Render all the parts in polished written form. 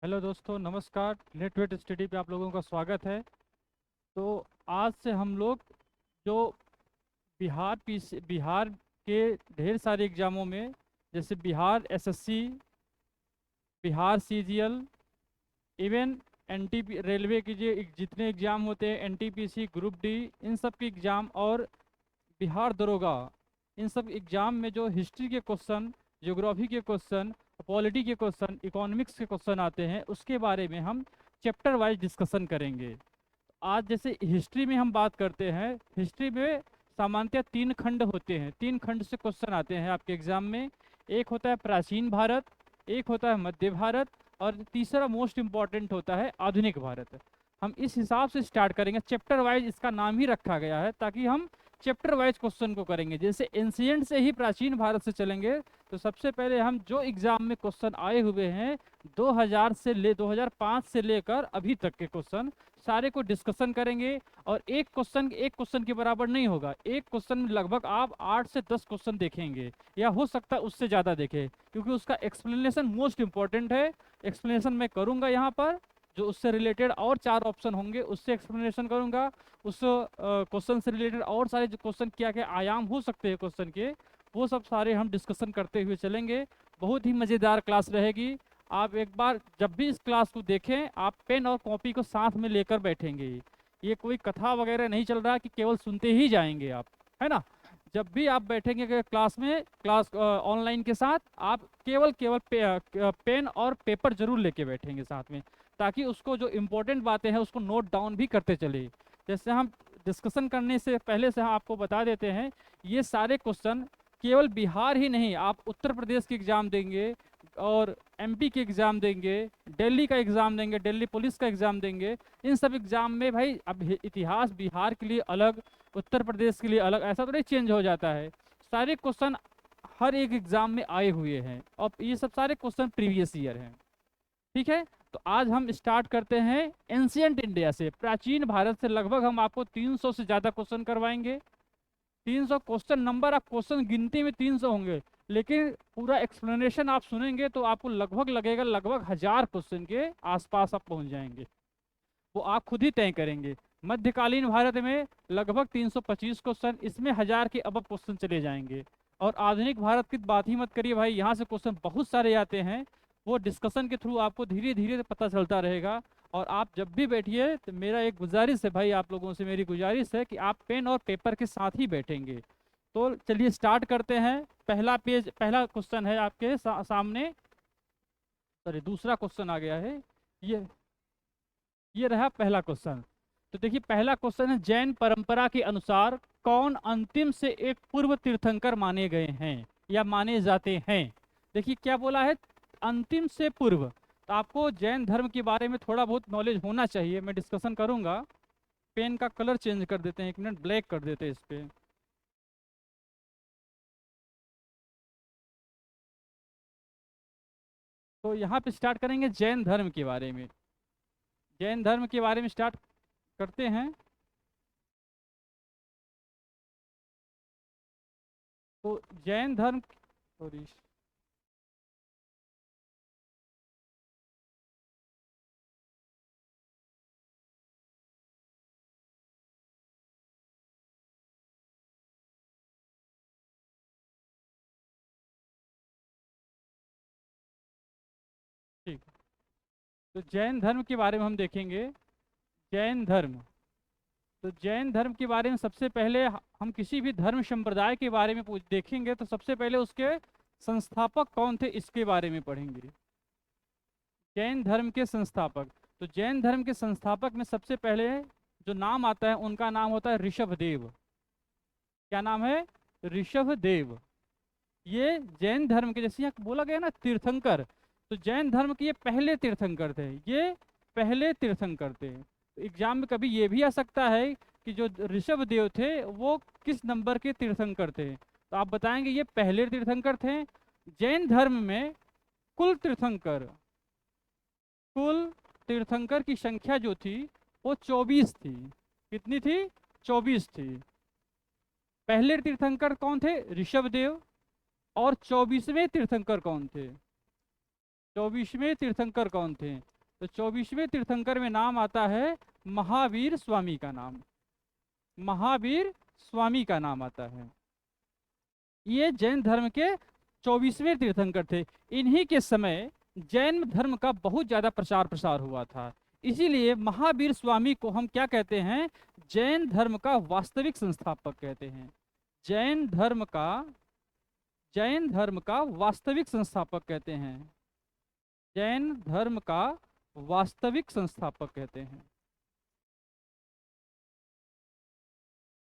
Hello दोस्तों, नमस्कार। Net weight study पे आप लोगों का स्वागत है। तो आज से हम लोग जो बिहार के ढेर सारे एग्जामों में, जैसे Bihar SSC, Bihar CGL, even NTP railway की जो जितने एग्ज़ाम होते हैं, एनटीपीसी, ग्रुप डी, इन सब के एग्ज़ाम और बिहार दरोगा, इन सब एग्ज़ाम में जो हिस्ट्री के क्वेश्चन, ज्योग्राफी के क्वेश्चन, पॉलिटी के क्वेश्चन, इकोनॉमिक्स के क्वेश्चन आते हैं, उसके बारे में हम चैप्टर वाइज डिस्कशन करेंगे। आज जैसे हिस्ट्री में हम बात करते हैं, हिस्ट्री में सामान्यतः तीन खंड होते हैं, तीन खंड से क्वेश्चन आते हैं आपके एग्जाम में। एक होता है प्राचीन भारत, एक होता है मध्य भारत, और तीसरा मोस्ट इम्पॉर्टेंट होता है आधुनिक भारत। हम इस हिसाब से स्टार्ट करेंगे, चैप्टर वाइज इसका नाम ही रखा गया है ताकि हम चैप्टर वाइज क्वेश्चन को करेंगे। जैसे एंशियंट से ही प्राचीन भारत से चलेंगे, तो सबसे पहले हम जो एग्जाम में क्वेश्चन आए हुए हैं 2005 से लेकर अभी तक के क्वेश्चन सारे को डिस्कशन करेंगे। और एक क्वेश्चन के बराबर नहीं होगा, एक क्वेश्चन में लगभग आप 8 से 10 क्वेश्चन देखेंगे, या हो सकता है उससे ज़्यादा देखें, क्योंकि उसका एक्सप्लेनेशन मोस्ट इंपॉर्टेंट है। एक्सप्लेनेशन मैं करूंगा यहाँ पर, जो उससे रिलेटेड और चार ऑप्शन होंगे उससे एक्सप्लेनेशन करूंगा। उस क्वेश्चन से रिलेटेड और सारे जो क्वेश्चन, क्या क्या आयाम हो सकते हैं क्वेश्चन के, वो सब सारे हम डिस्कशन करते हुए चलेंगे। बहुत ही मज़ेदार क्लास रहेगी। आप एक बार जब भी इस क्लास को देखें, आप पेन और कॉपी को साथ में लेकर बैठेंगे। ये कोई कथा वगैरह नहीं चल रहा कि केवल सुनते ही जाएंगे आप, है ना। जब भी आप बैठेंगे क्लास में, क्लास ऑनलाइन के साथ, आप केवल केवल पेन और पेपर जरूर लेके बैठेंगे साथ में, ताकि उसको जो इम्पोर्टेंट बातें हैं उसको नोट डाउन भी करते चले। जैसे हम डिस्कशन करने से पहले से हम आपको बता देते हैं, ये सारे क्वेश्चन केवल बिहार ही नहीं, आप उत्तर प्रदेश के एग्जाम देंगे और एमपी के एग्ज़ाम देंगे, दिल्ली का एग्ज़ाम देंगे, दिल्ली पुलिस का एग्ज़ाम देंगे। इन सब एग्ज़ाम में भाई अब इतिहास बिहार के लिए अलग, उत्तर प्रदेश के लिए अलग, ऐसा तो नहीं चेंज हो जाता है। सारे क्वेश्चन हर एक एग्ज़ाम में आए हुए हैं, और ये सब सारे क्वेश्चन प्रीवियस ईयर हैं। ठीक है, तो आज हम स्टार्ट करते हैं एंशियंट इंडिया से, प्राचीन भारत से। लगभग हम आपको 300 से ज़्यादा क्वेश्चन करवाएंगे। 300 क्वेश्चन नंबर, आप क्वेश्चन गिनती में 300 होंगे, लेकिन पूरा एक्सप्लेनेशन आप सुनेंगे तो आपको लगभग लगेगा लगभग 1000 क्वेश्चन के आसपास आप पहुंच जाएंगे। वो आप खुद ही तय करेंगे। मध्यकालीन भारत में लगभग 325 क्वेश्चन, इसमें 1000 के अब क्वेश्चन चले जाएंगे। और आधुनिक भारत की बात ही मत करिए भाई, यहाँ से क्वेश्चन बहुत सारे आते हैं। वो डिस्कशन के थ्रू आपको धीरे धीरे पता चलता रहेगा। और आप जब भी बैठिए, तो मेरा एक गुजारिश है भाई, आप लोगों से मेरी गुजारिश है कि आप पेन और पेपर के साथ ही बैठेंगे। तो चलिए स्टार्ट करते हैं। पहला पेज, पहला क्वेश्चन है आपके सामने। सॉरी, दूसरा क्वेश्चन आ गया है। ये ये रहा पहला क्वेश्चन। तो देखिए, पहला क्वेश्चन है, जैन परंपरा के अनुसार कौन अंतिम से एक पूर्व तीर्थंकर माने गए हैं या माने जाते हैं। देखिए क्या बोला है, अंतिम से पूर्व। तो आपको जैन धर्म के बारे में थोड़ा बहुत नॉलेज होना चाहिए, मैं डिस्कशन करूंगा। पेन का कलर चेंज कर देते हैं, एक मिनट, ब्लैक कर देते हैं इस पे। तो यहाँ पे स्टार्ट करेंगे जैन धर्म के बारे में। जैन धर्म के बारे में स्टार्ट करते हैं। तो जैन धर्म, सॉरी, ठीक। तो जैन धर्म के बारे में हम देखेंगे। जैन धर्म, तो जैन धर्म के बारे में सबसे पहले हम किसी भी धर्म संप्रदाय के बारे में देखेंगे, तो सबसे पहले उसके संस्थापक कौन थे इसके बारे में पढ़ेंगे। जैन धर्म के संस्थापक, तो जैन धर्म के संस्थापक में सबसे पहले जो नाम आता है उनका नाम होता है ऋषभदेव। क्या नाम है, ऋषभदेव। ये जैन धर्म के, जैसे यहाँ बोला गया ना तीर्थंकर, तो जैन धर्म के ये पहले तीर्थंकर थे, ये पहले तीर्थंकर थे। तो एग्जाम में कभी ये भी आ सकता है कि जो ऋषभदेव थे वो किस नंबर के तीर्थंकर थे, तो आप बताएंगे ये पहले तीर्थंकर थे। जैन धर्म में कुल तीर्थंकर, कुल तीर्थंकर की संख्या जो थी वो 24 थी। कितनी थी, 24 थी। पहले तीर्थंकर कौन थे, ऋषभदेव। और 24वें तीर्थंकर कौन थे, 24वें तीर्थंकर कौन थे, तो 24वें तीर्थंकर में नाम आता है महावीर स्वामी का नाम, महावीर स्वामी का नाम आता है। ये जैन धर्म के 24वें तीर्थंकर थे। इन्हीं के समय जैन धर्म का बहुत ज्यादा प्रचार प्रसार हुआ था, इसीलिए महावीर स्वामी को हम क्या कहते हैं, जैन धर्म का वास्तविक संस्थापक कहते हैं। जैन धर्म का वास्तविक संस्थापक कहते हैं। जैन धर्म का वास्तविक संस्थापक कहते हैं।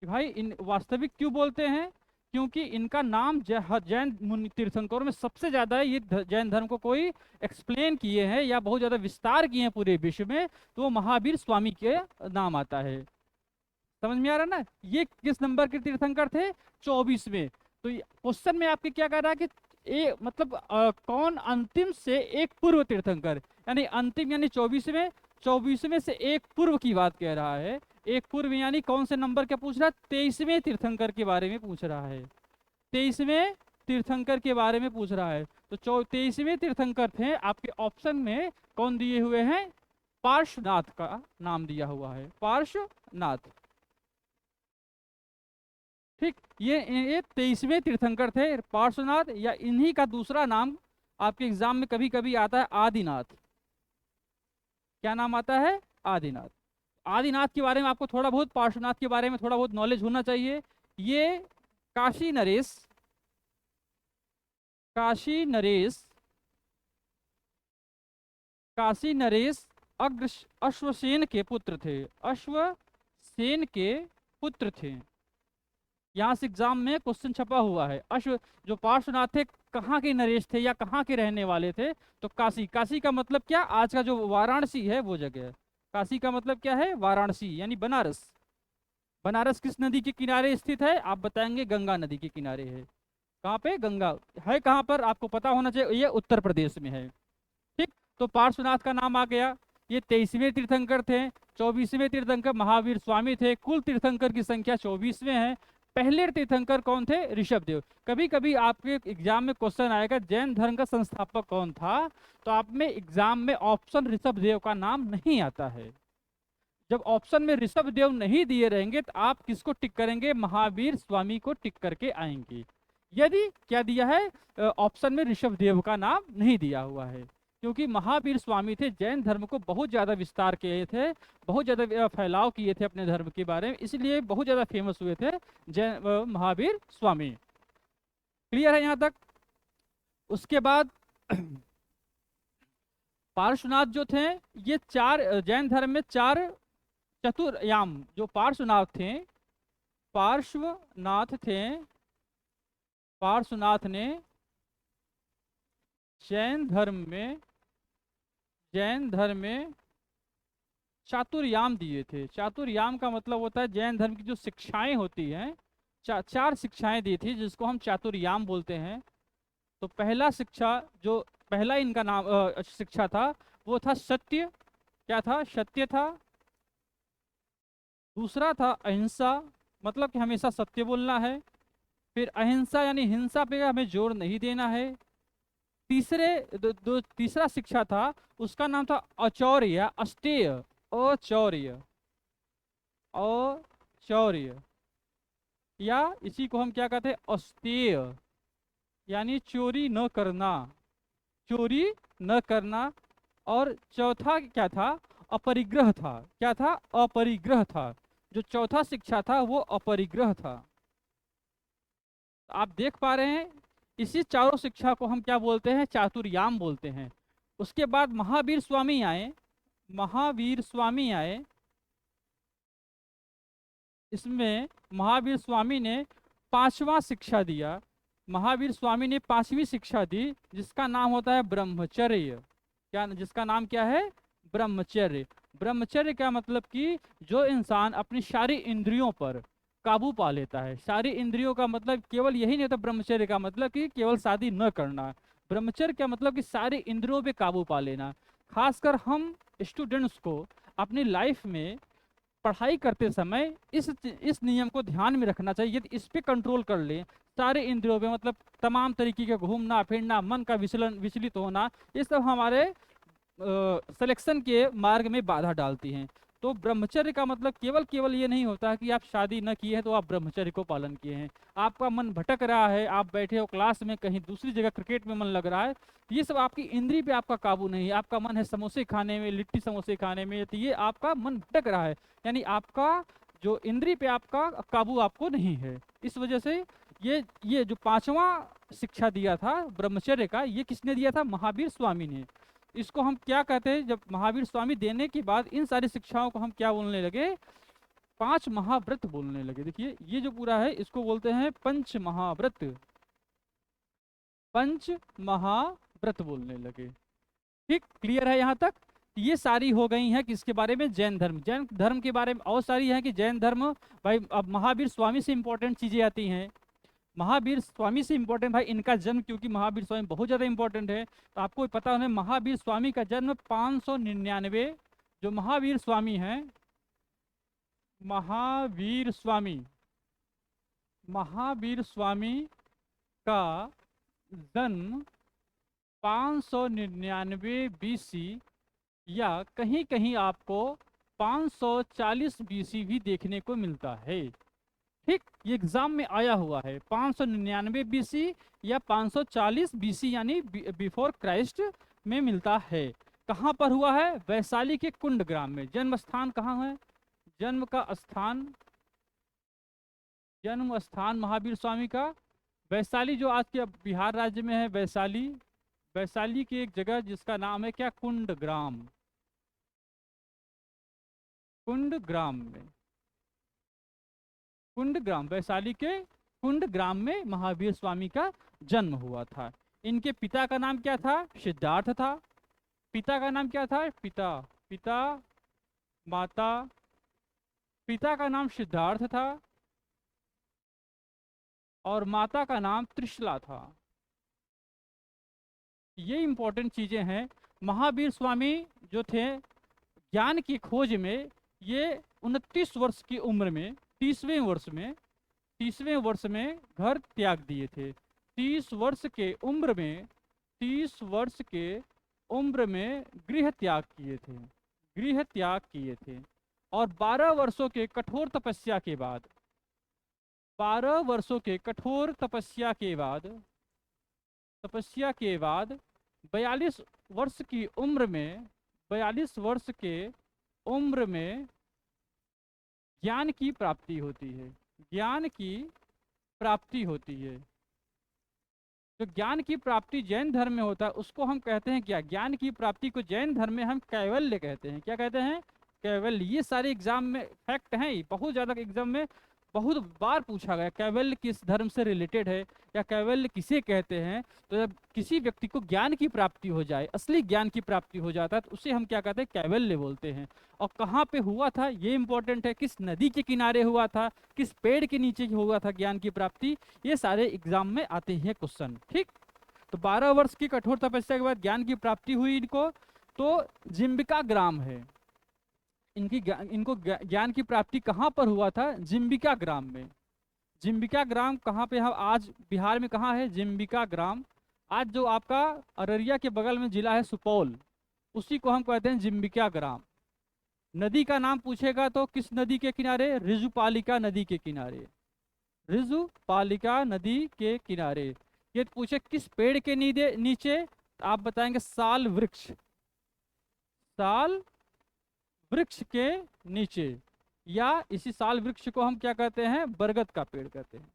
कि भाई इन वास्तविक क्यों बोलते हैं, क्योंकि इनका नाम जैन मुनि तीर्थंकरों में सबसे ज्यादा है। ये जैन धर्म को कोई एक्सप्लेन किए हैं या बहुत ज्यादा विस्तार किए हैं पूरे विश्व में, तो वो महावीर स्वामी के नाम आता है। समझ में आ रहा ना, ये किस नंबर के तीर्थंकर थे, 24वें। तो क्वेश्चन में आपके क्या कह रहा है कि मतलब कौन अंतिम से एक पूर्व तीर्थंकर, यानी अंतिम यानी 24वें से एक पूर्व की बात कह रहा है। एक पूर्व यानी कौन से नंबर क्या पूछ रहा है, 23वें तीर्थंकर के बारे में पूछ रहा है। 23वें तीर्थंकर के बारे में पूछ रहा है। तो 23वें तीर्थंकर थे आपके ऑप्शन में, कौन दिए हुए हैं, पार्श्वनाथ का नाम दिया हुआ है, पार्श्वनाथ। ठीक, ये 23वें तीर्थंकर थे पार्श्वनाथ, या इन्हीं का दूसरा नाम आपके एग्जाम में कभी कभी आता है आदिनाथ। क्या नाम आता है, आदिनाथ। आदिनाथ के बारे में आपको थोड़ा बहुत, पार्श्वनाथ के बारे में थोड़ा बहुत नॉलेज होना चाहिए। ये काशी नरेश अश्वसेन के पुत्र थे, अश्वसेन के पुत्र थे। यहाँ से एग्जाम में क्वेश्चन छपा हुआ है। जो पार्श्वनाथ थे कहाँ के नरेश थे या कहाँ के रहने वाले थे, तो काशी का मतलब क्या, आज का जो वाराणसी है वो जगह। काशी का मतलब क्या है, वाराणसी यानी बनारस। बनारस किस नदी के किनारे स्थित है, आप बताएंगे गंगा नदी के किनारे है। कहाँ पे, गंगा है। कहाँ पर, आपको पता होना चाहिए, ये उत्तर प्रदेश में है। ठीक, तो पार्श्वनाथ का नाम आ गया। ये 23वें तीर्थंकर थे। 24वें तीर्थंकर महावीर स्वामी थे। कुल तीर्थंकर की संख्या 24वें है। पहले तीर्थंकर कौन थे, ऋषभदेव। कभी कभी आपके एग्जाम में क्वेश्चन आएगा जैन धर्म का संस्थापक कौन था, तो आप में एग्जाम में ऑप्शन ऋषभदेव का नाम नहीं आता है। जब ऑप्शन में ऋषभदेव नहीं दिए रहेंगे तो आप किसको टिक करेंगे, महावीर स्वामी को टिक करके आएंगे। यदि क्या दिया है, ऑप्शन में ऋषभदेव का नाम नहीं दिया हुआ है, क्योंकि महावीर स्वामी थे, जैन धर्म को बहुत ज़्यादा विस्तार किए थे, बहुत ज़्यादा फैलाव किए थे अपने धर्म के बारे में, इसलिए बहुत ज़्यादा फेमस हुए थे जैन महावीर स्वामी। क्लियर है यहाँ तक। उसके बाद पार्श्वनाथ जो थे, ये जैन धर्म में 4 चतुर्याम जो पार्श्वनाथ ने जैन धर्म में चातुर्याम दिए थे। चातुर्याम का मतलब होता है जैन धर्म की जो शिक्षाएं होती हैं, 4 शिक्षाएं दी थी जिसको हम चातुर्याम बोलते हैं। तो पहला इनका नाम शिक्षा था वो था सत्य। क्या था, सत्य था। दूसरा था अहिंसा, मतलब कि हमेशा सत्य बोलना है। फिर अहिंसा यानी हिंसा पे हमें जोर नहीं देना है। तीसरा शिक्षा था, उसका नाम था अचौर्य, अस्तेय, अचौर्य, या इसी को हम क्या कहते हैं, अस्तेय, यानी चोरी न करना। और चौथा क्या था, अपरिग्रह था। क्या था, अपरिग्रह था। जो चौथा शिक्षा था वो अपरिग्रह था। आप देख पा रहे हैं, इसी चारों शिक्षा को हम क्या बोलते हैं, चातुर्याम बोलते हैं। उसके बाद महावीर स्वामी आए। इसमें महावीर स्वामी ने 5वां शिक्षा दिया। महावीर स्वामी ने 5वीं शिक्षा दी, जिसका नाम होता है ब्रह्मचर्य। जिसका नाम क्या है, ब्रह्मचर्य। ब्रह्मचर्य का मतलब कि जो इंसान अपनी सारी इंद्रियों पर काबू पा लेता है। सारी इंद्रियों का मतलब केवल यही नहीं होता, ब्रह्मचर्य का मतलब कि केवल शादी न करना। ब्रह्मचर्य का मतलब कि सारी इंद्रियों पे काबू पा लेना। खासकर हम स्टूडेंट्स को अपनी लाइफ में पढ़ाई करते समय इस नियम को ध्यान में रखना चाहिए। यदि इस पे कंट्रोल कर ले, सारे इंद्रियों पे, मतलब तमाम तरीके के घूमना फिरना, मन का विचलित होना, ये सब हमारे सिलेक्शन के मार्ग में बाधा डालती हैं। तो ब्रह्मचर्य का मतलब केवल केवल ये नहीं होता कि आप शादी न किए हैं तो आप ब्रह्मचर्य को पालन किए हैं। आपका मन भटक रहा है, आप बैठे हो क्लास में, कहीं दूसरी जगह क्रिकेट में मन लग रहा है, तो ये सब आपकी इंद्री पे आपका काबू नहीं है। आपका मन है समोसे खाने में, लिट्टी समोसे खाने में, तो ये आपका मन भटक रहा है, यानी आपका जो इंद्री पे आपका काबू आपको नहीं है। इस वजह से ये जो पांचवा शिक्षा दिया था ब्रह्मचर्य का, ये किसने दिया था? महावीर स्वामी ने। इसको हम क्या कहते हैं? जब महावीर स्वामी देने के बाद इन सारी शिक्षाओं को हम क्या बोलने लगे? पांच महाव्रत बोलने लगे। देखिए ये जो पूरा है इसको बोलते हैं पंच महाव्रत। पंच महाव्रत बोलने लगे। ठीक, क्लियर है यहाँ तक? ये सारी हो गई हैं किसके बारे में? जैन धर्म। जैन धर्म के बारे में और सारी है कि जैन धर्म भाई, अब महावीर स्वामी से इंपॉर्टेंट चीजें आती हैं। महावीर स्वामी से इंपॉर्टेंट भाई इनका जन्म, क्योंकि महावीर स्वामी बहुत ज़्यादा इंपॉर्टेंट है, तो आपको पता है महावीर स्वामी का जन्म 599, जो महावीर स्वामी हैं, महावीर स्वामी, महावीर स्वामी का जन्म 599 बीसी, या कहीं कहीं आपको 540 बीसी भी देखने को मिलता है। ठीक, ये एग्जाम में आया हुआ है 599 बीसी या 540 बीसी, यानी बिफोर क्राइस्ट में मिलता है। कहाँ पर हुआ है? वैशाली के कुंडग्राम में। जन्म स्थान कहाँ है? जन्म का स्थान, जन्म स्थान महावीर स्वामी का वैशाली, जो आज के बिहार राज्य में है वैशाली। वैशाली की एक जगह जिसका नाम है क्या? कुंडग्राम। कुंडग्राम में, कुंडग्राम, वैशाली के कुंडग्राम में महावीर स्वामी का जन्म हुआ था। इनके पिता का नाम क्या था? सिद्धार्थ था। पिता का नाम क्या था? पिता माता, पिता का नाम सिद्धार्थ था और माता का नाम त्रिशला था। ये इंपॉर्टेंट चीजें हैं। महावीर स्वामी जो थे ज्ञान की खोज में, ये 29 वर्ष की उम्र में, 30वें वर्ष में घर त्याग दिए थे। 30 वर्ष के उम्र में, 30 वर्ष के उम्र में गृह त्याग किए थे, गृह त्याग किए थे। और 12 वर्षों के कठोर तपस्या के बाद, 12 वर्षों के कठोर तपस्या के बाद 42 वर्ष की उम्र में, 42 वर्ष के उम्र में ज्ञान की प्राप्ति होती है। ज्ञान की प्राप्ति होती है। जो ज्ञान की प्राप्ति जैन धर्म में होता है उसको हम कहते हैं क्या? ज्ञान की प्राप्ति को जैन धर्म में हम कैवल्य कहते हैं। क्या कहते हैं? कैवल्य। ये सारे एग्जाम में फैक्ट हैं, बहुत ज़्यादा एग्जाम में बहुत बार पूछा गया कैवल्य किस धर्म से रिलेटेड है या कैवल्य किसे कहते हैं। तो जब किसी व्यक्ति को ज्ञान की प्राप्ति हो जाए, असली ज्ञान की प्राप्ति हो जाता है, तो उसे हम क्या कहते हैं? कैवल्य बोलते हैं। और कहाँ पे हुआ था ये इंपॉर्टेंट है, किस नदी के किनारे हुआ था, किस पेड़ के नीचे हुआ था ज्ञान की प्राप्ति, ये सारे एग्जाम में आते हैं क्वेश्चन। ठीक, तो 12 वर्ष की कठोर तपस्या के बाद ज्ञान की प्राप्ति हुई इनको, तो जिम्बिका ग्राम है इनको ज्ञान की प्राप्ति कहाँ पर हुआ था? जिम्बिका ग्राम में। जिम्बिका ग्राम कहाँ पे है? आज बिहार में कहाँ है? जिम्बिका ग्राम। आज जो आपका अररिया के बगल में जिला है सुपौल, उसी को हम कहते हैं जिम्बिका ग्राम। नदी का नाम पूछेगा तो किस नदी के किनारे? ऋजुपालिका नदी के किनारे, ऋजुपालिका नदी के किनारे। ये पूछे किस पेड़ के नीचे, आप बताएंगे साल वृक्ष, साल वृक्ष के नीचे, या इसी साल वृक्ष को हम क्या कहते हैं? बरगद का पेड़ कहते हैं,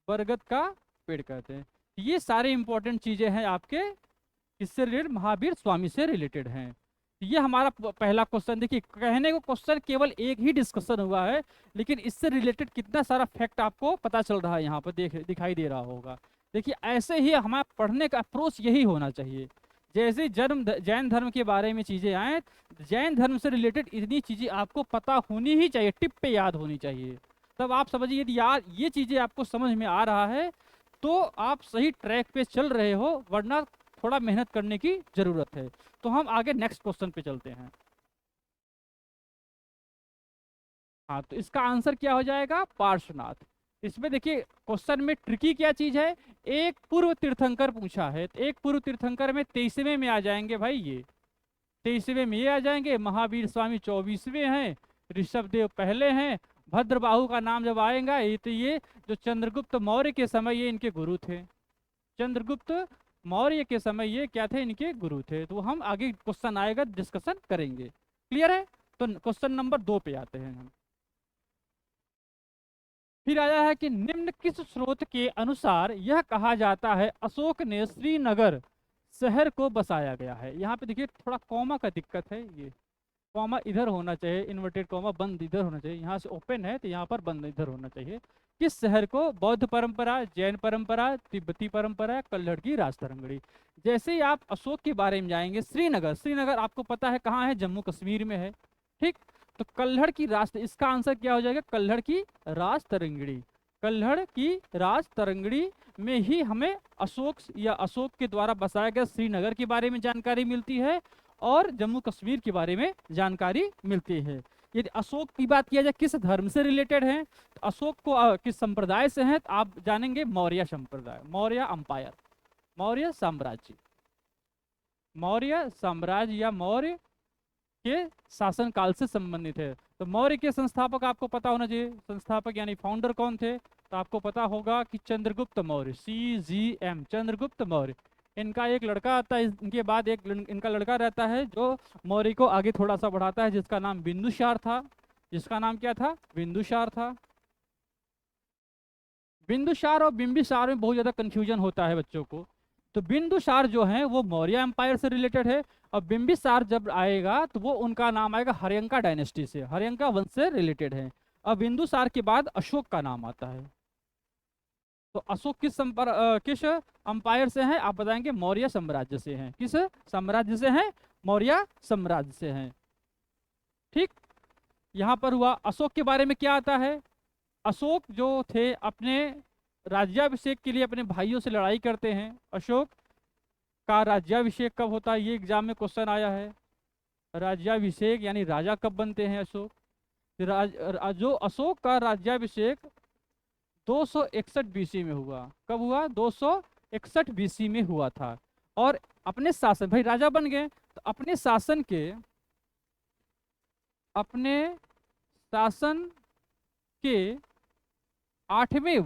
बरगद का पेड़ कहते हैं। ये सारे इंपॉर्टेंट चीजें हैं आपके किससे रिलेटेड? महावीर स्वामी से रिलेटेड हैं। ये हमारा पहला क्वेश्चन। देखिए कहने को क्वेश्चन केवल एक ही डिस्कशन हुआ है, लेकिन इससे रिलेटेड कितना सारा फैक्ट आपको पता चल रहा है यहाँ पर दिखाई दे रहा होगा। देखिए ऐसे ही हमारा पढ़ने का अप्रोच यही होना चाहिए। जैसे जैन धर्म के बारे में चीज़ें आए, जैन धर्म से रिलेटेड इतनी चीज़ें आपको पता होनी ही चाहिए, टिप पे याद होनी चाहिए। तब आप समझिए यदि यार ये चीज़ें आपको समझ में आ रहा है तो आप सही ट्रैक पे चल रहे हो, वरना थोड़ा मेहनत करने की ज़रूरत है। तो हम आगे नेक्स्ट क्वेश्चन पे चलते हैं। हाँ, तो इसका आंसर क्या हो जाएगा? पार्श्वनाथ। इसमें देखिए क्वेश्चन में ट्रिकी क्या चीज है, एक पूर्व तीर्थंकर पूछा है, तो एक पूर्व तीर्थंकर में 23वें में आ जाएंगे भाई ये। 23वें में ये आ जाएंगे, महावीर स्वामी 24वें हैं, ऋषभदेव पहले हैं, भद्रबाहु का नाम जब आएगा ये तो ये जो चंद्रगुप्त मौर्य के समय ये इनके गुरु थे। चंद्रगुप्त मौर्य के समय ये क्या थे, इनके गुरु थे। तो हम आगे क्वेश्चन आएगा डिस्कशन करेंगे। क्लियर है? तो क्वेश्चन नंबर 2 पे आते हैं हम। फिर आया है कि निम्न किस स्रोत के अनुसार यह कहा जाता है अशोक ने श्रीनगर शहर को बसाया गया है। यहाँ पे देखिए थोड़ा कॉमा का दिक्कत है, ये कॉमा इधर होना चाहिए, इन्वर्टेड कॉमा बंद इधर होना चाहिए, यहाँ से ओपन है तो यहाँ पर बंद इधर होना चाहिए। किस शहर को? बौद्ध परंपरा, जैन परंपरा, तिब्बती परंपरा, कल्हड़ की राजतरंगड़ी। जैसे ही आप अशोक के बारे में जाएंगे, श्रीनगर, श्रीनगर आपको पता है कहाँ है, जम्मू कश्मीर में है। ठीक, तो कल्हड़ की राज, इसका आंसर क्या हो जाएगा? कल्हड़ की राजतरंगड़ी। कल्हड़ की राजतरंगड़ी में ही हमें अशोक या अशोक के द्वारा बसाया गया श्रीनगर के बारे में जानकारी मिलती है और जम्मू कश्मीर के बारे में जानकारी मिलती है। यदि अशोक की बात किया जाए किस धर्म से रिलेटेड है, तो अशोक को किस संप्रदाय से है, तो आप जानेंगे मौर्य संप्रदाय, मौर्य अंपायर, मौर्य साम्राज्य, मौर्य साम्राज्य या मौर्य के शासनकाल से संबंधित है। तो मौर्य के संस्थापक आपको पता होना चाहिए, संस्थापक यानी फाउंडर कौन थे, तो आपको पता होगा कि चंद्रगुप्त मौर्य, CGM, चंद्रगुप्त मौर्य। इनका एक लड़का आता है, इनके बाद एक इनका लड़का रहता है जो मौर्य को आगे थोड़ा सा बढ़ाता है, जिसका नाम बिंदुसार था। जिसका नाम क्या था? बिंदुसार था। बिंदुसार और बिंबिसार में बहुत ज्यादा कंफ्यूजन होता है बच्चों को। तो बिंदुसार जो है वो मौर्य एम्पायर से रिलेटेड है, और बिंबिसार जब आएगा तो वो उनका नाम आएगा हर्यंका डायनेस्टी से, हर्यंका वंश से रिलेटेड है। और बिंदुसार के बाद अशोक का नाम आता है। तो अशोक किस अंपायर से हैं? आप बताएंगे मौर्य साम्राज्य से हैं। किस साम्राज्य से हैं? मौर्य साम्राज्य से हैं। ठीक, यहाँ पर हुआ। अशोक के बारे में क्या आता है? अशोक जो थे अपने राज्याभिषेक के लिए अपने भाइयों से लड़ाई करते हैं। अशोक का राज्याभिषेक कब होता है? ये एग्जाम में क्वेश्चन आया है। राज्याभिषेक यानी राजा कब बनते हैं अशोक? जो अशोक का राज्याभिषेक 261 BC में हुआ। कब हुआ? 261 BC में हुआ था। और अपने शासन, भाई राजा बन गए तो अपने शासन के 8वें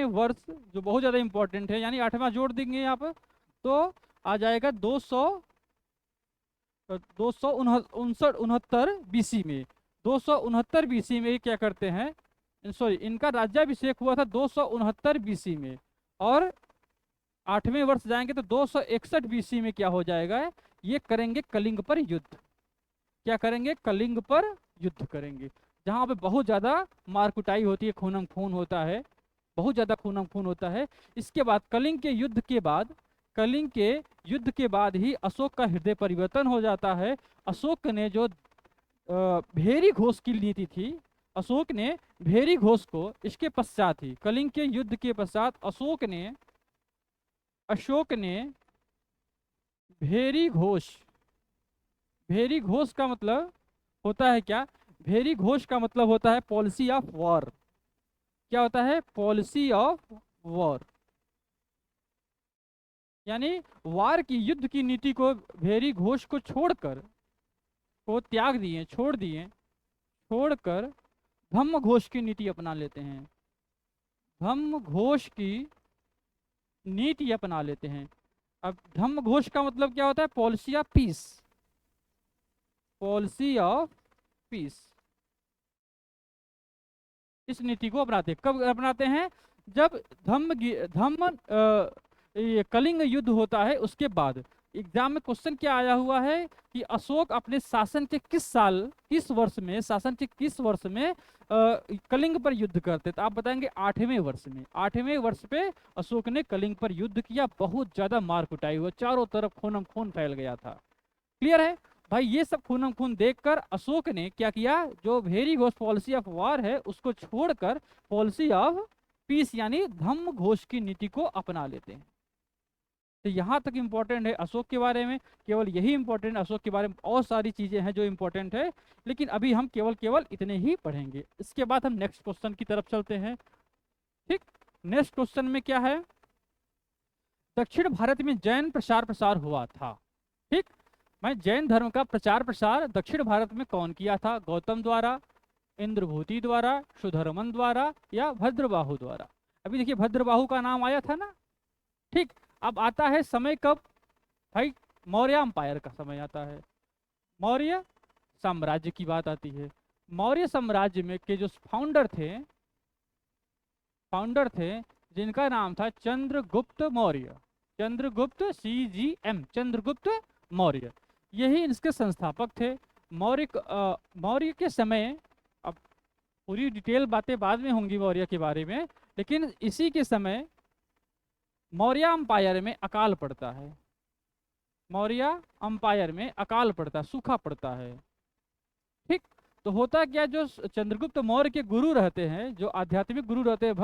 वर्ष जो बहुत ज्यादा इंपॉर्टेंट है, यानी 8वां जोड़ देंगे यहाँ पर तो आ जाएगा 269 BC में। 269 BC में क्या करते हैं, सॉरी, इनका राज्याभिषेक हुआ था 269 BC में, और 8वें वर्ष जाएंगे तो 261 BC में क्या हो जाएगा, ये करेंगे कलिंग पर युद्ध। क्या करेंगे? कलिंग पर युद्ध करेंगे, जहाँ पे बहुत ज्यादा मार कुटाई होती है, खूनम खून होता है, बहुत ज्यादा खूनम खून होता है। इसके बाद कलिंग के युद्ध के बाद ही अशोक का हृदय परिवर्तन हो जाता है। अशोक ने जो भेरी घोष की नीति थी, अशोक ने भेरी घोष को, इसके पश्चात ही कलिंग के युद्ध के पश्चात अशोक ने भेरी घोष का मतलब होता है क्या? भेरी घोष का मतलब होता है पॉलिसी ऑफ वॉर। क्या होता है? पॉलिसी ऑफ वॉर, यानी वार की, युद्ध की नीति को भेरी घोष को छोड़कर धम्म घोष की नीति अपना लेते हैं। धम्म घोष की नीति अपना लेते हैं। अब धम्म घोष का मतलब क्या होता है? Policy of peace, policy of peace. इस नीति को अपनाते हैं। कब अपनाते हैं? जब ये कलिंग युद्ध होता है उसके बाद। एग्जाम में क्वेश्चन क्या आया हुआ है कि अशोक अपने शासन के किस वर्ष में कलिंग पर युद्ध करते? तो आप बताएंगे 8वें वर्ष में। 8वें वर्ष पे अशोक ने कलिंग पर युद्ध किया, बहुत ज्यादा मार कुटाई हुआ, चारों तरफ खूनम खून फैल गया था। क्लियर है भाई? ये सब खूनम खून देखकर अशोक ने क्या किया, जो भेरी घोष पॉलिसी ऑफ वॉर है उसको छोड़कर पॉलिसी ऑफ पीस यानी धम्म घोष की नीति को अपना लेते हैं। तो यहाँ तक इम्पोर्टेंट है अशोक के बारे में, केवल यही इम्पोर्टेंट। अशोक के बारे में और सारी चीजें हैं जो इम्पोर्टेंट है, लेकिन अभी हम केवल इतने ही पढ़ेंगे। इसके बाद हम नेक्स्ट क्वेश्चन की तरफ चलते हैं। ठीक, नेक्स्ट क्वेश्चन में क्या है? दक्षिण भारत में जैन प्रसार हुआ था। ठीक, मैं जैन धर्म का प्रचार प्रसार दक्षिण भारत में कौन किया था? गौतम द्वारा, इंद्रभूति द्वारा, सुधर्मन द्वारा या भद्रबाहु द्वारा? अभी देखिए भद्रबाहु का नाम आया था ना। ठीक। अब आता है समय कब भाई? मौर्य अंपायर का समय आता है, मौर्य साम्राज्य की बात आती है। मौर्य साम्राज्य में के जो फाउंडर थे जिनका नाम था चंद्रगुप्त मौर्य, चंद्रगुप्त CGM, चंद्रगुप्त मौर्य, यही इसके संस्थापक थे। मौर्य के समय, अब पूरी डिटेल बातें बाद में होंगी मौर्य के बारे में, लेकिन इसी के समय मौर्य अंपायर में अकाल पड़ता है, मौर्य अंपायर में अकाल पड़ता है, सूखा पड़ता है। ठीक। तो होता क्या, जो चंद्रगुप्त मौर्य के गुरु रहते हैं, जो आध्यात्मिक गुरु रहते हैं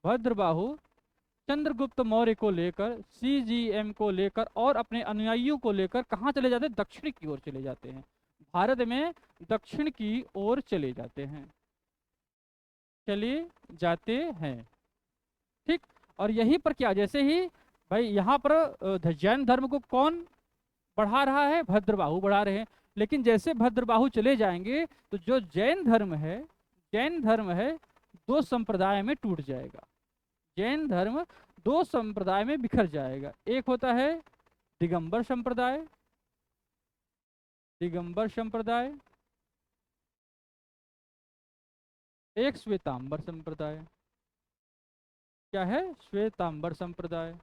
भद्रबाहु चंद्रगुप्त मौर्य को लेकर, CGM को लेकर और अपने अनुयायियों को लेकर कहाँ चले जाते हैं? दक्षिण की ओर चले जाते हैं, भारत में दक्षिण की ओर चले जाते हैं। ठीक। और यहीं पर क्या, जैसे ही भाई यहाँ पर जैन धर्म को कौन बढ़ा रहा है? भद्रबाहु बढ़ा रहे हैं। लेकिन जैसे भद्रबाहु चले जाएंगे तो जो जैन धर्म है दो संप्रदाय में टूट जाएगा। जैन धर्म दो संप्रदाय में बिखर जाएगा। एक होता है दिगंबर संप्रदाय, एक श्वेतांबर संप्रदाय। क्या है? श्वेतांबर संप्रदाय।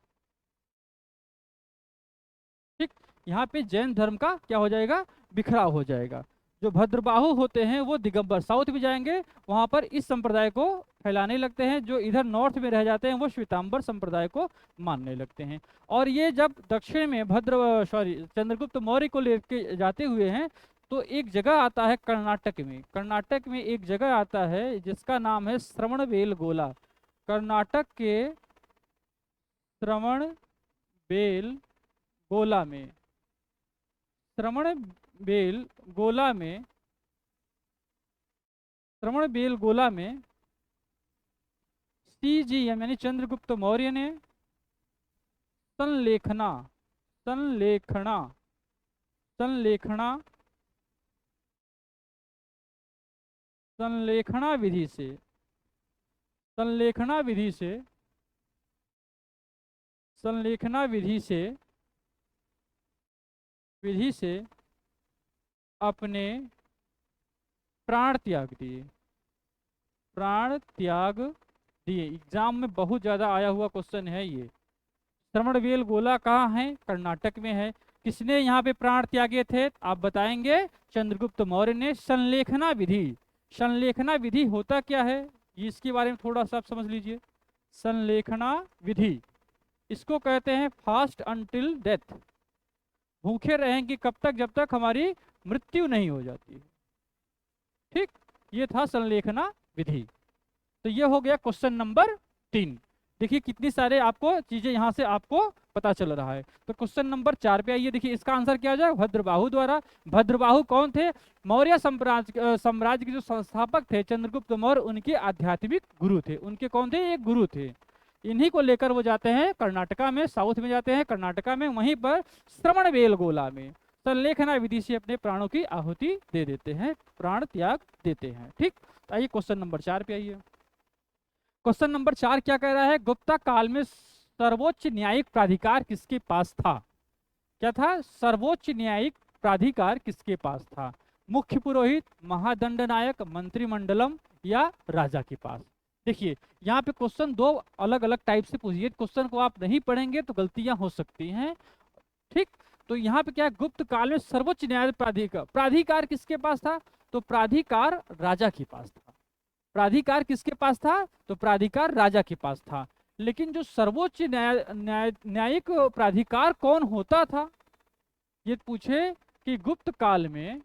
ठीक। यहाँ पे जैन धर्म का क्या हो जाएगा? बिखराव हो जाएगा। जो भद्रबाहु होते हैं वो दिगंबर साउथ में जाएंगे, वहां पर इस संप्रदाय को फैलाने लगते हैं। जो इधर नॉर्थ में रह जाते हैं वो श्वेतांबर संप्रदाय को मानने लगते हैं। और ये जब दक्षिण में चंद्रगुप्त मौर्य को लेके जाते हुए हैं, तो एक जगह आता है कर्नाटक में एक जगह आता है जिसका नाम है श्रवणबेलगोला। कर्नाटक के श्रवणबेलगोला में श्रवणबेलगोला में CGM यानी चंद्रगुप्त मौर्य ने संलेखना विधि से अपने प्राण त्याग दिए। एग्जाम में बहुत ज्यादा आया हुआ क्वेश्चन है ये। श्रवणबेलगोला कहाँ है? कर्नाटक में है। किसने यहाँ पे प्राण त्यागे थे? आप बताएंगे चंद्रगुप्त मौर्य ने। संलेखना विधि होता क्या है, इसके बारे में थोड़ा सा आप समझ लीजिए। संलेखना विधि, इसको कहते हैं फास्ट अंटिल डेथ। भूखे रहेंगे कब तक? जब तक हमारी मृत्यु नहीं हो जाती। ठीक। ये था संलेखना विधि। तो ये हो गया क्वेश्चन नंबर 3। देखिए कितनी सारे आपको चीजें यहाँ से आपको पता चल रहा है। तो क्वेश्चन नंबर 4 पे आइए। देखिए इसका आंसर क्या हो जाएगा? भद्रबाहु द्वारा। भद्रबाहु कौन थे? मौर्य साम्राज्य के जो संस्थापक थे चंद्रगुप्त मौर्य, उनके आध्यात्मिक गुरु थे। उनके कौन थे? एक गुरु थे। इन्हीं को लेकर वो जाते हैं कर्नाटका में, साउथ में जाते हैं कर्नाटका में, वहीं पर श्रवणबेलगोला में संलेखना विधि से अपने प्राणों की आहुति दे देते हैं, प्राण त्याग देते हैं। ठीक। तो आइए क्वेश्चन नंबर 4 पे आइए। क्वेश्चन नंबर 4 क्या कह रहा है? गुप्ता काल में सर्वोच्च न्यायिक प्राधिकार किसके पास था? क्या था? सर्वोच्च न्यायिक प्राधिकार किसके पास था? मुख्य पुरोहित, महादंडनायक, मंत्रिमंडलम या राजा के पास? देखिए यहाँ पे क्वेश्चन दो अलग अलग टाइप से पूछिए। क्वेश्चन को आप नहीं पढ़ेंगे तो गलतियां हो सकती हैं। ठीक। तो यहाँ पे क्या है? गुप्त काल में सर्वोच्च न्याय प्राधिकार किसके पास था? तो प्राधिकार राजा के पास था। प्राधिकार किसके पास था? तो प्राधिकार राजा के पास था। लेकिन जो सर्वोच्च न्यायिक प्राधिकार कौन होता था? ये पूछे कि गुप्त काल में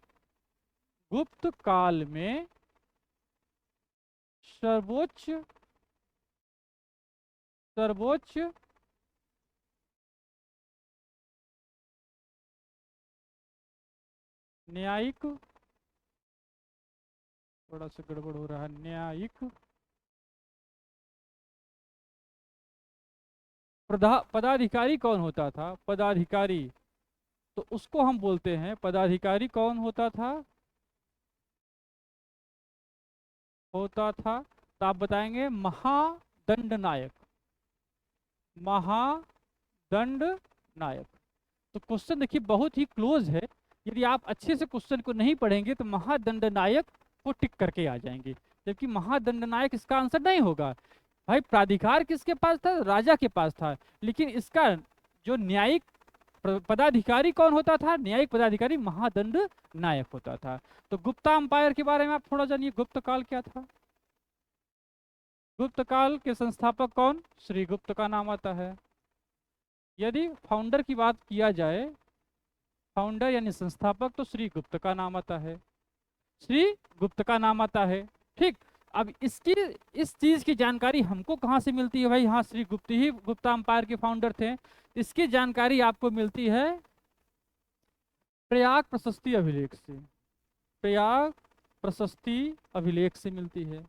सर्वोच्च न्यायिक, थोड़ा सा गड़बड़ हो रहा है, न्यायिक पदाधिकारी कौन होता था? पदाधिकारी तो उसको हम बोलते हैं पदाधिकारी। कौन होता था? तो आप बताएंगे महादंड नायक। महादंड नायक। तो क्वेश्चन देखिए बहुत ही क्लोज है। यदि आप अच्छे से क्वेश्चन को नहीं पढ़ेंगे तो महादंड नायक को टिक करके आ जाएंगे, जबकि महादंड नायक इसका आंसर नहीं होगा। भाई प्राधिकार किसके पास था? राजा के पास था। लेकिन इसका जो न्यायिक पदाधिकारी कौन होता था? न्यायिक पदाधिकारी महादंड नायक होता था। तो गुप्ता अंपायर के बारे में आप थोड़ा जानिए। गुप्त काल क्या था? गुप्त काल के संस्थापक कौन? श्री गुप्त का नाम आता है। यदि फाउंडर की बात किया जाए, फाउंडर यानी संस्थापक, तो श्री गुप्त का नाम आता है। श्री गुप्त का नाम आता है। ठीक। अब इसकी इस चीज की जानकारी हमको कहाँ से मिलती है? भाई हाँ, श्री गुप्त ही गुप्ता अंपायर के फाउंडर थे। इसकी जानकारी आपको मिलती है प्रयाग प्रशस्ति अभिलेख से। प्रयाग प्रशस्ति अभिलेख से मिलती है।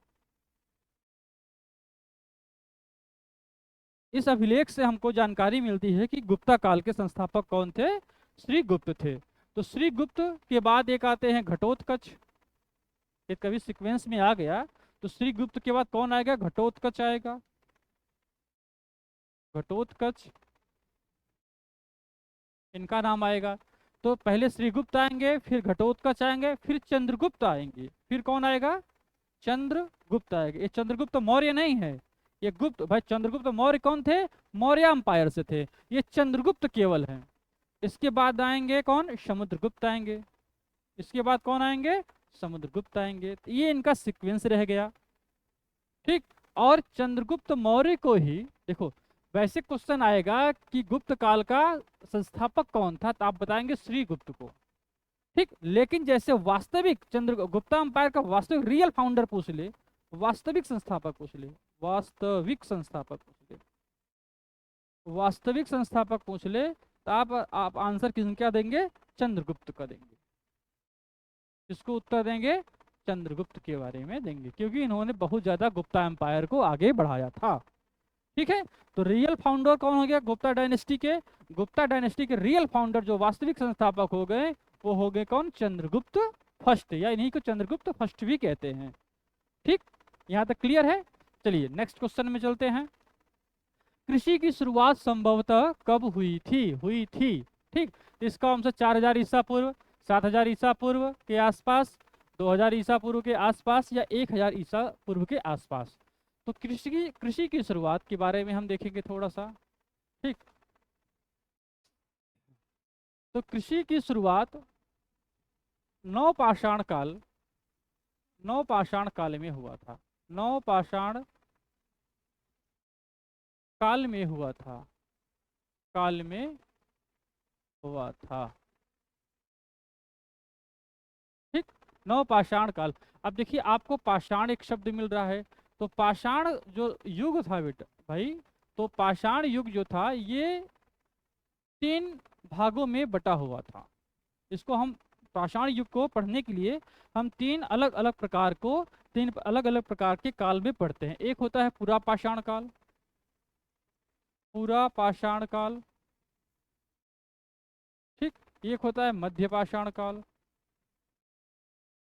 इस अभिलेख से हमको जानकारी मिलती है कि गुप्ता काल के संस्थापक कौन थे? श्री गुप्त थे। तो श्री गुप्त के बाद एक आते हैं घटोत्कच। ये कभी सीक्वेंस में आ गया तो श्री गुप्त के बाद कौन आएगा? घटोत्कच आएगा। घटोत्कच इनका नाम आएगा। तो पहले श्रीगुप्त आएंगे, फिर घटोत्कच आएंगे, फिर चंद्रगुप्त आएंगे, फिर कौन आएगा? चंद्रगुप्त आएगा। ये चंद्रगुप्त मौर्य नहीं है, ये गुप्त। भाई चंद्रगुप्त मौर्य कौन थे? मौर्य अंपायर से थे। ये चंद्रगुप्त केवल है। इसके बाद आएंगे कौन? समुद्रगुप्त आएंगे। इसके बाद कौन आएंगे? समुद्रगुप्त आएंगे। तो ये इनका सीक्वेंस रह गया। ठीक। और चंद्रगुप्त मौर्य को ही देखो, वैसे क्वेश्चन आएगा कि गुप्त काल का संस्थापक कौन था, तो आप बताएंगे श्री गुप्त को। ठीक। लेकिन जैसे वास्तविक गुप्ता अंपायर का वास्तविक रियल फाउंडर पूछ ले, वास्तविक संस्थापक पूछ ले, वास्तविक संस्थापक पूछ ले, वास्तविक संस्थापक पूछ ले, तो आप आंसर किसका देंगे? चंद्रगुप्त का देंगे। इसको उत्तर देंगे चंद्रगुप्त के बारे में देंगे, क्योंकि इन्होंने बहुत ज्यादा गुप्ता एम्पायर को आगे बढ़ाया था। ठीक है। तो रियल फाउंडर कौन हो गया गुप्ता डायनेस्टी के? गुप्ता डायनेस्टी के रियल फाउंडर जो वास्तविक संस्थापक हो गए, वो हो गए कौन? चंद्रगुप्त फर्स्ट, या इन्हीं को चंद्रगुप्त फर्स्ट भी कहते हैं। ठीक। यहाँ तक क्लियर है? चलिए नेक्स्ट क्वेश्चन में चलते हैं। कृषि की शुरुआत संभवतः कब हुई थी? ठीक। तो इसका आंसर 4000 ईसा पूर्व, 7000 ईसा पूर्व के आसपास, 2000 ईसा पूर्व के आसपास, या 1000 ईसा पूर्व के आसपास। तो कृषि की शुरुआत के बारे में हम देखेंगे थोड़ा सा। ठीक। तो कृषि की शुरुआत नवपाषाण काल में हुआ था। नवपाषाण काल में हुआ था। ठीक। नवपाषाण काल। अब देखिए आपको पाषाण एक शब्द मिल रहा है, तो पाषाण जो युग था बेटा भाई, तो पाषाण युग जो था ये 3 भागों में बटा हुआ था। इसको हम पाषाण युग को पढ़ने के लिए हम 3 अलग अलग प्रकार के काल में पढ़ते हैं। एक होता है पूरा पाषाण काल, पूरा पाषाण काल। ठीक। एक होता है मध्य पाषाण काल,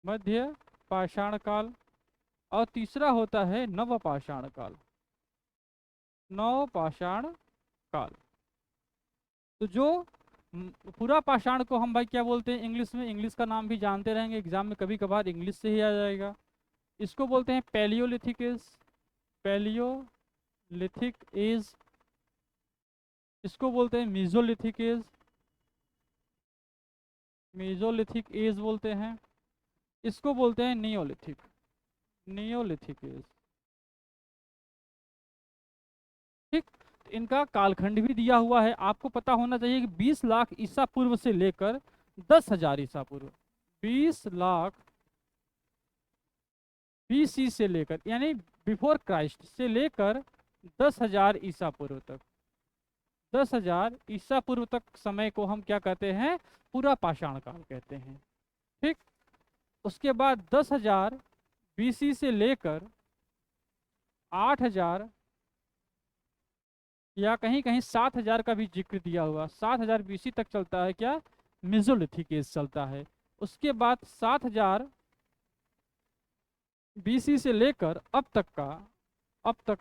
मध्य पाषाण काल। और तीसरा होता है नवपाषाण काल, नवपाषाण काल। तो जो पूरा पाषाण को हम भाई क्या बोलते हैं इंग्लिश में? इंग्लिश का नाम भी जानते रहेंगे, एग्जाम में कभी कभार इंग्लिश से ही आ जाएगा। इसको बोलते हैं पैलियोलिथिक एज, पैलियोलिथिक एज। इसको बोलते हैं मीजोलिथिक एज, मीजोलिथिक एज बोलते हैं। इसको बोलते हैं नियोलिथिक, नियोलिथिक एज। ठीक। तो इनका कालखंड भी दिया हुआ है। आपको पता होना चाहिए कि 20 लाख ईसा पूर्व से लेकर 10,000 ईसा पूर्व, 20 लाख BC से लेकर यानी बिफोर क्राइस्ट से लेकर 10,000 ईसा पूर्व तक, 10,000 ईसा पूर्व तक समय को हम क्या कहते हैं? पूरा पाषाण काल कहते हैं। ठीक। उसके बाद 10,000 BC से लेकर 8,000 या कहीं कहीं 7,000 का भी जिक्र दिया हुआ। 7,000 BC तक चलता है क्या? मेसोलिथिक एज चलता है। उसके बाद 7000 बीसी से लेकर अब तक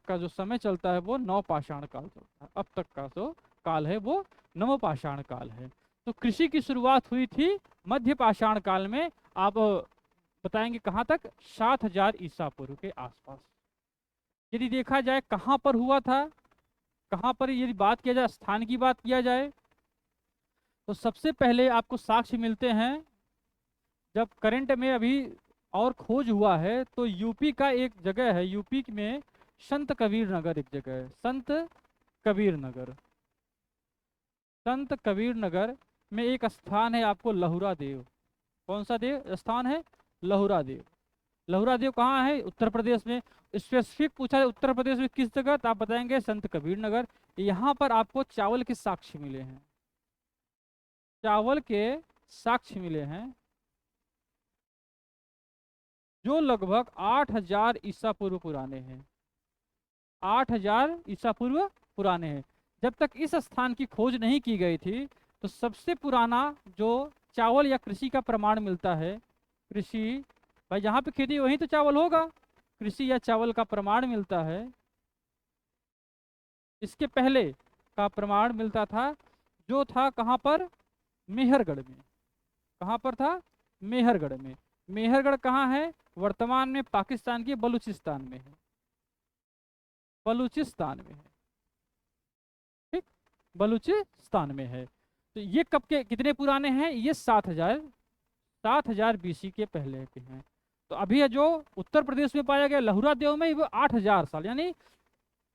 का जो समय चलता है वो नवपाषाण काल चलता है। अब तक का जो काल है वो नवपाषाण काल है। तो कृषि की शुरुआत हुई थी मध्य पाषाण काल में। आप बताएंगे कहाँ तक? 7000 ईसा पूर्व के आसपास। यदि देखा जाए कहाँ पर हुआ था, कहाँ पर, यदि बात किया जाए, स्थान की बात किया जाए, तो सबसे पहले आपको साक्ष्य मिलते हैं जब करंट में अभी और खोज हुआ है तो यूपी का एक जगह है, यूपी में संत कबीर नगर एक जगह है। कबीर नगर संत कबीर नगर में एक स्थान है आपको लहुरा देव। कौन सा देव स्थान है? लहुरा देव। लहुरा देव कहाँ है? उत्तर प्रदेश में। स्पेसिफिक पूछा है उत्तर प्रदेश में किस जगह, तो आप बताएंगे संत कबीर नगर। यहाँ पर आपको चावल के साक्ष्य मिले हैं, चावल के साक्ष्य मिले हैं जो लगभग 8000 ईसा पूर्व पुराने हैं। 8000 ईसा पूर्व पुराने हैं। जब तक इस स्थान की खोज नहीं की गई थी तो सबसे पुराना जो चावल या कृषि का प्रमाण मिलता है, कृषि, भाई जहाँ पे खेती वहीं तो चावल होगा, कृषि या चावल का प्रमाण मिलता है। इसके पहले का प्रमाण मिलता था जो था कहाँ पर? मेहरगढ़ में। कहाँ पर था? मेहरगढ़ में। मेहरगढ़ कहाँ है? वर्तमान में पाकिस्तान के बलूचिस्तान में है, बलूचिस्तान में है, ठीक, बलूचिस्तान में है। तो ये कब के कितने पुराने हैं? ये 7000 बीसी के पहले के हैं। तो अभी ये जो उत्तर प्रदेश में पाया गया लहुरा देव में, वो 8000 साल, यानी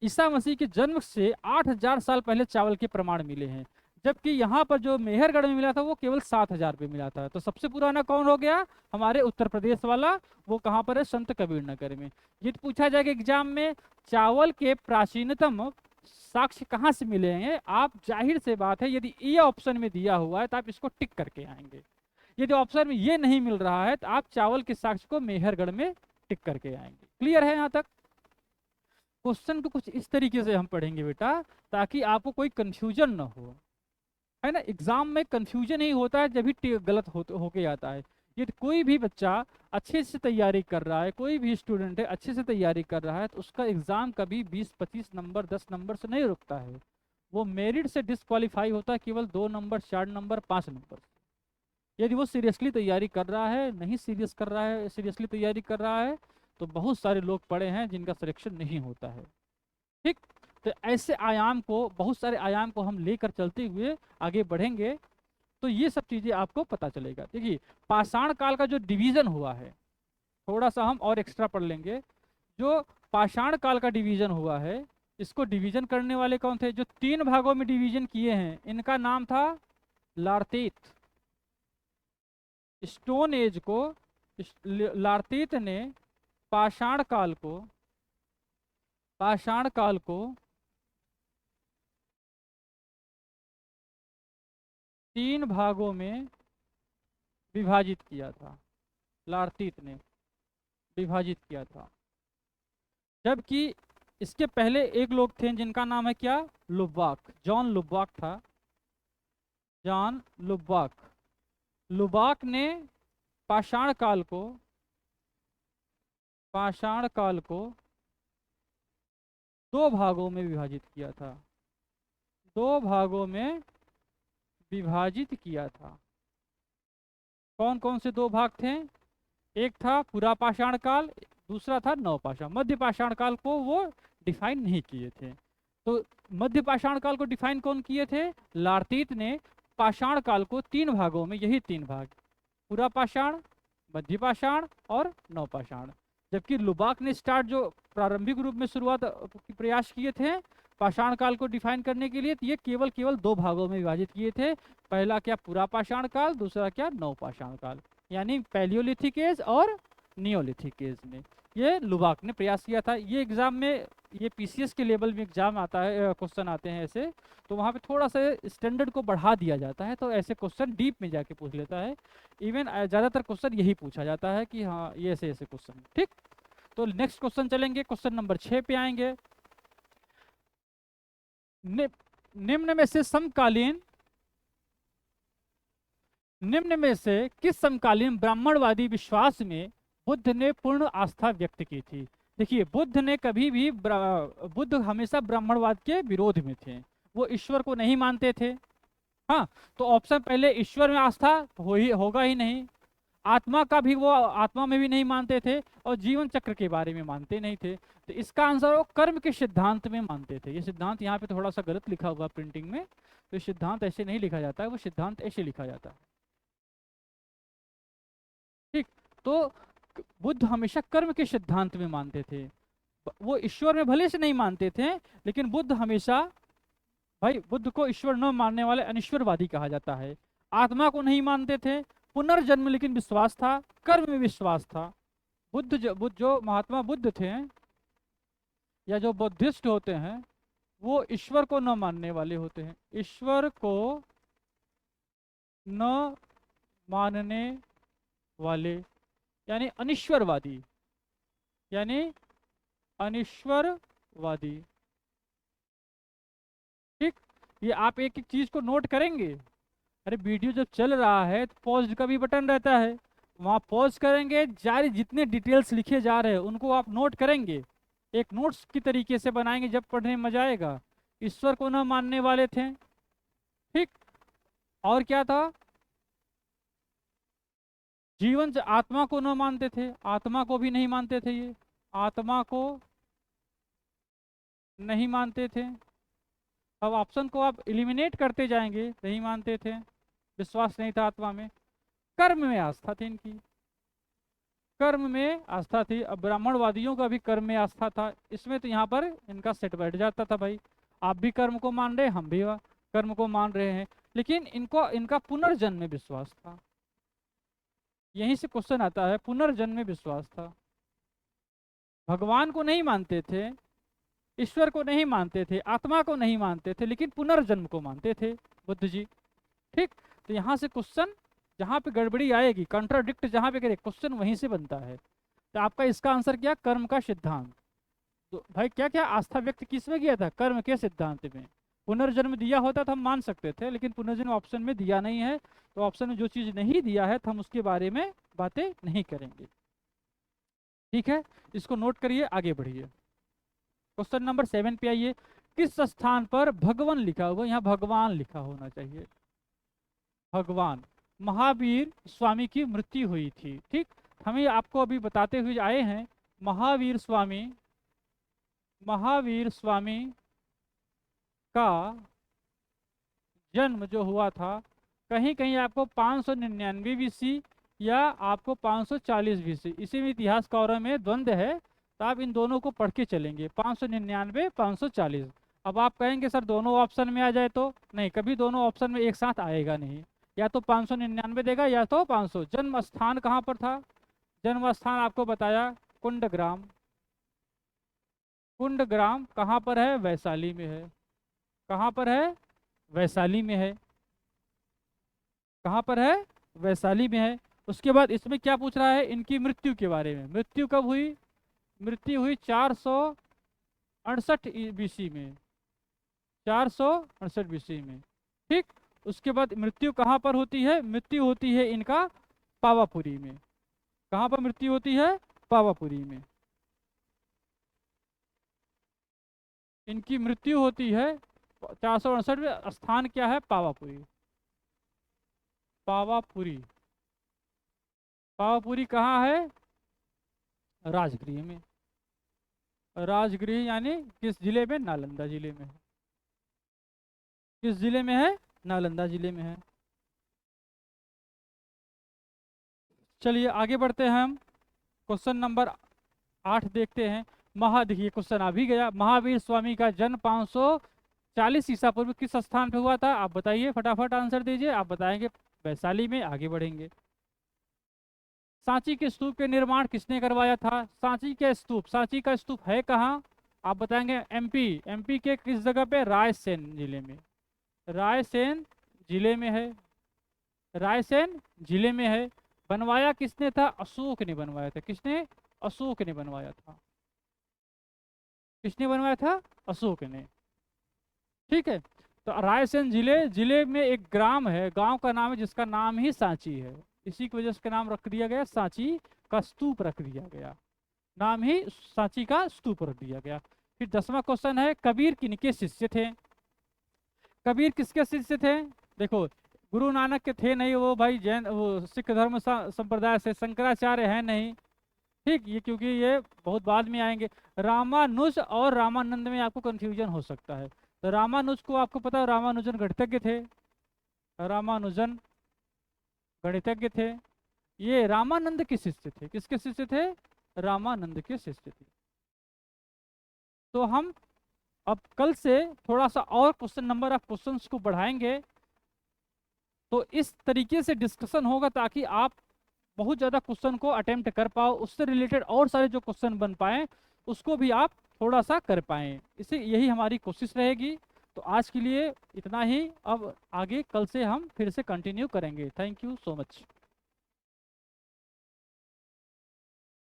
ईसा मसीह के जन्म से 8000 साल पहले चावल के प्रमाण मिले हैं। जबकि यहाँ पर जो मेहरगढ़ में मिला था वो केवल 7000 पे मिला था। तो सबसे पुराना कौन हो गया? हमारे उत्तर प्रदेश वाला। वो कहाँ पर है? संत कबीर नगर में। ये तो पूछा जाएगा एग्जाम में, चावल के प्राचीनतम साक्ष्य कहाँ से मिले हैं? आप जाहिर से बात है, यदि ये ऑप्शन में दिया हुआ है तो आप इसको टिक करके आएंगे। यदि ऑप्शन में ये नहीं मिल रहा है तो आप चावल के साक्ष्य को मेहरगढ़ में टिक करके आएंगे। क्लियर है यहाँ तक? क्वेश्चन को कुछ इस तरीके से हम पढ़ेंगे बेटा ताकि आपको कोई कंफ्यूजन ना हो, है ना। एग्जाम में कंफ्यूजन ही होता है जब भी गलत होके आता है। ये कोई भी बच्चा अच्छे से तैयारी कर रहा है, कोई भी स्टूडेंट है अच्छे से तैयारी कर रहा है, तो उसका एग्जाम कभी 20-25 नंबर 10 नंबर से नहीं रुकता है। वो मेरिट से डिस्क्वालीफाई होता है केवल 2 नंबर 4 नंबर 5 नंबर। यदि वो सीरियसली तैयारी कर रहा है, नहीं सीरियस कर रहा है, सीरियसली तैयारी कर रहा है, तो बहुत सारे लोग पढ़े हैं जिनका सिलेक्शन नहीं होता है, ठीक। तो ऐसे आयाम को, बहुत सारे आयाम को हम लेकर चलते हुए आगे बढ़ेंगे तो ये सब चीजें आपको पता चलेगा। देखिए पाषाण काल का जो डिवीजन हुआ है, थोड़ा सा हम और एक्स्ट्रा पढ़ लेंगे। जो पाषाण काल का डिवीजन हुआ है, इसको डिवीजन करने वाले कौन थे? जो 3 भागों में डिवीजन किए हैं, इनका नाम था लार्तीत। स्टोन एज को लार्तीत ने पाषाण काल को 3 भागों में विभाजित किया था। लार्तीत ने विभाजित किया था। जबकि इसके पहले एक लोग थे जिनका नाम है क्या? लुब्बाक, जॉन लुब्बाक था। जॉन लुब्बाक। लुब्बाक ने पाषाण काल को 2 भागों में विभाजित किया था। 2 भागों में विभाजित किया था। कौन कौन से 2 भाग थे? एक था पुरा पाषाण काल, दूसरा था नवपाषाण। मध्य पाषाण काल को वो डिफाइन नहीं किए थे। तो मध्य पाषाण काल को डिफाइन कौन किए थे? लार्तीत ने। पाषाण काल को 3 भागों में, यही 3 भाग, पुरा पाषाण, मध्य पाषाण और नवपाषाण। जबकि लुबाक ने स्टार्ट जो प्रारंभिक रूप में शुरुआत प्रयास किए थे पाषाण काल को डिफाइन करने के लिए, तो ये केवल 2 भागों में विभाजित किए थे। पहला क्या? पुरा पाषाण काल, दूसरा क्या? नवपाषाण काल, यानी पैलियोलिथिक एज और नियोलिथिक एज में। ये लुबाक ने प्रयास किया था। ये एग्जाम में, ये पीसीएस के लेवल में एग्जाम आता है, क्वेश्चन आते हैं ऐसे, तो वहाँ पे थोड़ा सा स्टैंडर्ड को बढ़ा दिया जाता है, तो ऐसे क्वेश्चन डीप में जाके पूछ लेता है। इवन ज़्यादातर क्वेश्चन यही पूछा जाता है कि हाँ ये ऐसे ऐसे क्वेश्चन, ठीक। तो नेक्स्ट क्वेश्चन चलेंगे, क्वेश्चन नंबर 6 पे आएंगे। निम्न में से समकालीन निम्न में से किस समकालीन ब्राह्मणवादी विश्वास में बुद्ध ने पूर्ण आस्था व्यक्त की थी? देखिए, बुद्ध ने कभी भी बुद्ध हमेशा ब्राह्मणवाद के विरोध में थे। वो ईश्वर को नहीं मानते थे। हाँ, तो ऑप्शन पहले, ईश्वर में आस्था होगा ही नहीं। आत्मा का भी, वो आत्मा में भी नहीं मानते थे, और जीवन चक्र के बारे में मानते नहीं थे। तो इसका आंसर वो कर्म के सिद्धांत में मानते थे। ये सिद्धांत यहाँ पे थोड़ा सा गलत लिखा हुआ प्रिंटिंग में, तो सिद्धांत ऐसे नहीं लिखा जाता है, वो सिद्धांत ऐसे लिखा जाता है। ठीक, तो बुद्ध हमेशा कर्म के सिद्धांत में मानते थे। वो ईश्वर में भले से नहीं मानते थे, लेकिन बुद्ध हमेशा, भाई बुद्ध को ईश्वर न मानने वाले अनिश्वरवादी कहा जाता है। आत्मा को नहीं मानते थे, पुनर्जन्म लेकिन विश्वास था, कर्म में विश्वास था। जो महात्मा बुद्ध थे, या जो बुद्धिस्ट होते हैं, वो ईश्वर को न मानने वाले होते हैं। ईश्वर को न मानने वाले, यानी अनिश्वरवादी, यानी अनिश्वरवादी। ठीक, ये आप एक एक चीज को नोट करेंगे। अरे वीडियो जब चल रहा है तो पॉज का भी बटन रहता है, वहाँ पॉज करेंगे, जारी जितने डिटेल्स लिखे जा रहे हैं उनको आप नोट करेंगे, एक नोट्स की तरीके से बनाएंगे, जब पढ़ने में मजा आएगा। ईश्वर को न मानने वाले थे। ठीक, और क्या था? आत्मा को न मानते थे, आत्मा को भी नहीं मानते थे ये, आत्मा को नहीं मानते थे। अब ऑप्शन को आप एलिमिनेट करते जाएंगे, नहीं मानते थे, विश्वास नहीं था आत्मा में। कर्म में आस्था थी इनकी, कर्म में आस्था थी। अब ब्राह्मणवादियों का भी कर्म में आस्था था। इसमें तो यहाँ पर इनका सेट बैठ जाता था, भाई आप भी कर्म को मान रहे, हम भी कर्म को मान रहे हैं, लेकिन इनका पुनर्जन्म में विश्वास था। यहीं से क्वेश्चन आता है, पुनर्जन्म में विश्वास था। भगवान को नहीं मानते थे, ईश्वर को नहीं मानते थे, आत्मा को नहीं मानते थे, लेकिन पुनर्जन्म को मानते थे बुद्ध जी। ठीक, तो यहाँ से क्वेश्चन जहाँ पे गड़बड़ी आएगी, कंट्राडिक्ट जहाँ पे करे, क्वेश्चन वहीं से बनता है। तो आपका इसका आंसर क्या? कर्म का सिद्धांत। तो भाई क्या क्या आस्था व्यक्त किस में किया था? कर्म के सिद्धांत में। पुनर्जन्म दिया होता तो हम मान सकते थे, लेकिन पुनर्जन्म ऑप्शन में दिया नहीं है, तो ऑप्शन में जो चीज नहीं दिया है तो हम उसके बारे में बातें नहीं करेंगे। ठीक है, इसको नोट करिए, आगे बढ़िए। क्वेश्चन नंबर 7 पे आइए। किस स्थान पर भगवान लिखा होगा? यहाँ भगवान लिखा होना चाहिए, भगवान। महावीर स्वामी की मृत्यु हुई थी। ठीक, हमें आपको अभी बताते हुए आए हैं, महावीर स्वामी, महावीर स्वामी का जन्म जो हुआ था, कहीं कहीं आपको 599 BC या आपको 540 BC, इसी में इतिहासकारों में द्वंद्व है, तो आप इन दोनों को पढ़ के चलेंगे, 599 540। अब आप कहेंगे सर दोनों ऑप्शन में आ जाए तो नहीं, कभी दोनों ऑप्शन में एक साथ आएगा नहीं, या तो 599 देगा या तो 500। जन्म स्थान कहाँ पर था? जन्म स्थान आपको बताया, कुंडग्राम। कुंडग्राम कहाँ पर है? वैशाली में है। कहाँ पर है? वैशाली में है। कहाँ पर है? वैशाली में है। उसके बाद इसमें क्या पूछ रहा है? इनकी मृत्यु के बारे में। मृत्यु कब हुई? मृत्यु हुई 468 BC में, 468 BC में। ठीक, उसके बाद मृत्यु कहाँ पर होती है? मृत्यु होती है इनका पावापुरी में। कहाँ पर मृत्यु होती है? पावापुरी में इनकी मृत्यु होती है। 468 में स्थान क्या है? पावापुरी। पावापुरी, पावापुरी कहाँ है? राजगृह में। राजगृह यानी किस जिले में? नालंदा जिले में है। किस जिले में है? नालंदा जिले में है। चलिए आगे बढ़ते हैं हम, क्वेश्चन नंबर 8 देखते हैं। देखिए क्वेश्चन आ भी गया। महावीर स्वामी का जन्म 540 ईसा पूर्व किस स्थान पे हुआ था? आप बताइए, फटाफट आंसर दीजिए। आप बताएंगे वैशाली में। आगे बढ़ेंगे। सांची के स्तूप के निर्माण किसने करवाया था? सांची के स्तूप, सांची का स्तूप है कहाँ? आप बताएंगे MP। MP के किस जगह पे? रायसेन जिले में। रायसेन जिले में है। रायसेन जिले में है। बनवाया किसने था? अशोक ने बनवाया था। किसने? अशोक ने बनवाया था। किसने बनवाया था? अशोक ने। ठीक है, तो रायसेन जिले में एक ग्राम है, गांव का नाम है जिसका नाम ही सांची है, इसी की वजह से इसका नाम रख दिया गया, सांची का स्तूप रख दिया गया, नाम ही सांची का स्तूप रख दिया गया। फिर 10वां क्वेश्चन है, कबीर किनके शिष्य थे? कबीर किसके शिष्य थे? देखो, गुरु नानक के थे नहीं, वो भाई जैन वो सिख धर्म संप्रदाय से, शंकराचार्य है नहीं, ठीक, ये क्योंकि ये बहुत बाद में आएंगे। रामानुज और रामानंद में आपको कंफ्यूजन हो सकता है। तो रामानुज को आपको पता है, रामानुजन गणितज्ञ थे, रामानुजन गणितज्ञ थे। ये रामानंद के शिष्य थे, किसके शिष्य थे? रामानंद के शिष्य थे। तो हम अब कल से थोड़ा सा और क्वेश्चन, नंबर ऑफ क्वेश्चंस को बढ़ाएंगे, तो इस तरीके से डिस्कशन होगा ताकि आप बहुत ज़्यादा क्वेश्चन को अटेम्प्ट कर पाओ, उससे रिलेटेड और सारे जो क्वेश्चन बन पाए उसको भी आप थोड़ा सा कर पाएँ, इसे यही हमारी कोशिश रहेगी। तो आज के लिए इतना ही, अब आगे कल से हम फिर से कंटिन्यू करेंगे। Thank you so much.